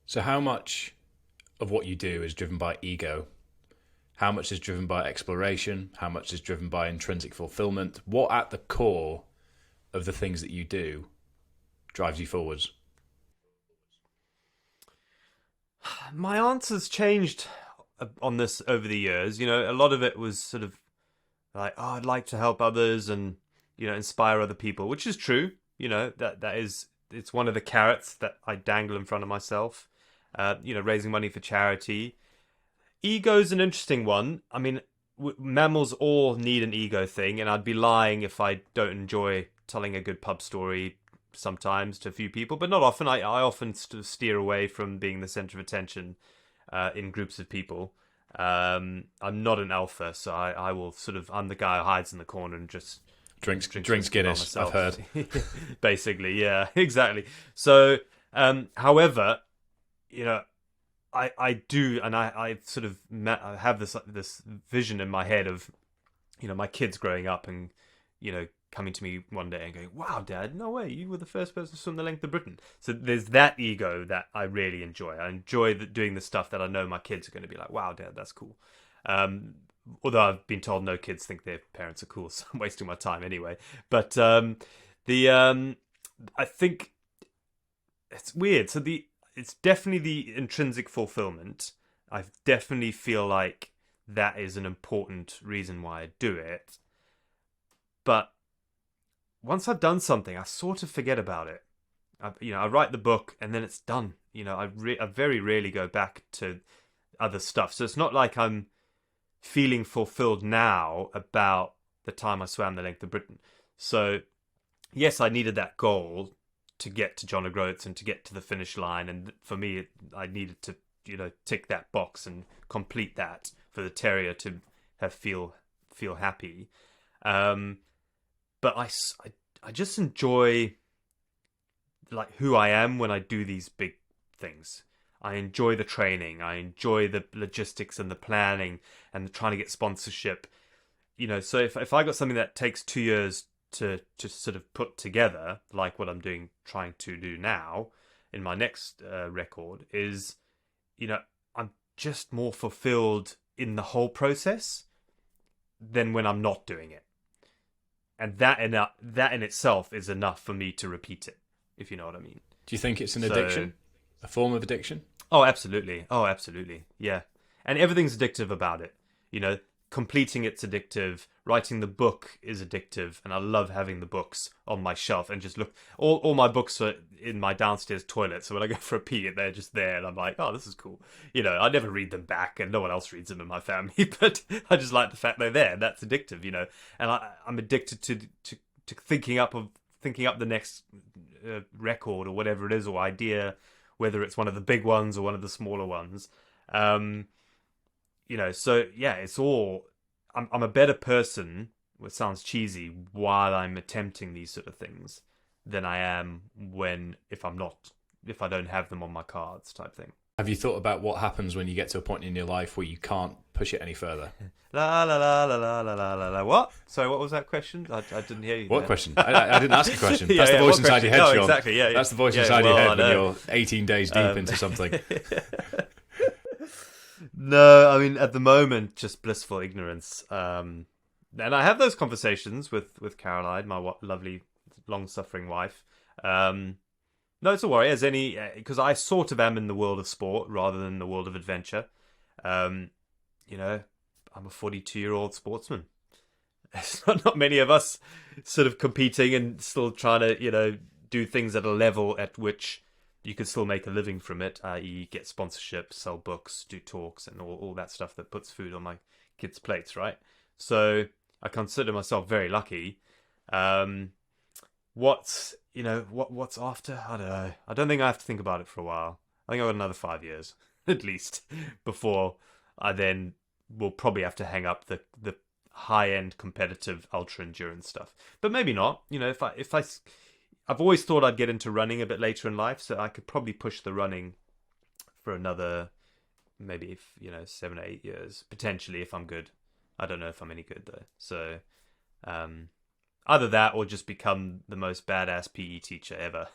So, how much of what you do is driven by ego? How much is driven by exploration? How much is driven by intrinsic fulfillment? What at the core of the things that you do drives you forwards? My answers changed on this over the years. A lot of it was sort of like, oh, I'd like to help others and inspire other people, which is true. That is it's one of the carrots that I dangle in front of myself. Raising money for charity. Ego's an interesting one. I mean, mammals all need an ego thing, and I'd be lying if I don't enjoy telling a good pub story sometimes to a few people, but not often. I often steer away from being the center of attention in groups of people. I'm not an alpha, so I will I'm the guy who hides in the corner and just Drinks whiskey by Guinness, I've myself. heard. Basically, yeah, exactly. So, however, you know, I do, and I have this vision in my head of my kids growing up and coming to me one day and going, "Wow, Dad, no way, you were the first person to swim the length of Britain." So there's that ego that I really enjoy. I enjoy doing the stuff that I know my kids are going to be like, "Wow, Dad, that's cool." Um, Although I've been told no kids think their parents are cool, so I'm wasting my time anyway. But the I think it's weird. It's definitely the intrinsic fulfillment. I definitely feel like that is an important reason why I do it. But once I've done something, I sort of forget about it. I write the book and then it's done. I very rarely go back to other stuff. So it's not like I'm feeling fulfilled now about the time I swam the length of Britain. So yes, I needed that goal to get to John O'Groats and to get to the finish line, and for me, I needed to tick that box and complete that for the terrier to have feel happy. Um, but I just enjoy like who I am when I do these big things. I enjoy the training. I enjoy the logistics and the planning and the trying to get sponsorship. So if I got something that takes 2 years to sort of put together, like what I'm trying to do now in my next record, is I'm just more fulfilled in the whole process than when I'm not doing it, and that in itself is enough for me to repeat it, if you know what I mean. Do you think it's an So, addiction? A form of addiction? oh, absolutely. Oh, absolutely. Yeah. And everything's addictive about it. Completing it's addictive. Writing the book is addictive. And I love having the books on my shelf and just look. All my books are in my downstairs toilet. So when I go for a pee, they're just there. And I'm like, oh, this is cool. I never read them back and no one else reads them in my family. But I just like the fact they're there. That's addictive. And I'm addicted to thinking up the next record or whatever it is or idea, whether it's one of the big ones or one of the smaller ones. So yeah, it's all. I'm a better person, which sounds cheesy, while I'm attempting these sort of things than I am if I don't have them on my cards, type thing. Have you thought about what happens when you get to a point in your life where you can't push it any further? La la la la la la la la la. What? Sorry, what was that question? I didn't hear you. What there. question? I didn't ask a question. Yeah, That's the yeah, voice what inside your question? head, No, Sean. exactly. Yeah, That's the voice yeah, inside your well, head I when know. you're 18 days deep into something. No, I mean at the moment, just blissful ignorance. And I have those conversations with Caroline, my lovely, long-suffering wife. No, it's a worry, as any, because I sort of am in the world of sport rather than the world of adventure. Um, I'm a 42-year-old sportsman. There's not many of us sort of competing and still trying to, do things at a level at which you could still make a living from it, i.e. get sponsorship, sell books, do talks, and all that stuff that puts food on my kids' plates, right? So I consider myself very lucky. What's after? I don't know. I don't think I have to think about it for a while. I think I've got another 5 years at least before I then will probably have to hang up the high end competitive ultra endurance stuff. But maybe not. I've always thought I'd get into running a bit later in life, so I could probably push the running for another maybe 7 or 8 years potentially if I'm good. I don't know if I'm any good though. So either that or just become the most badass PE teacher ever.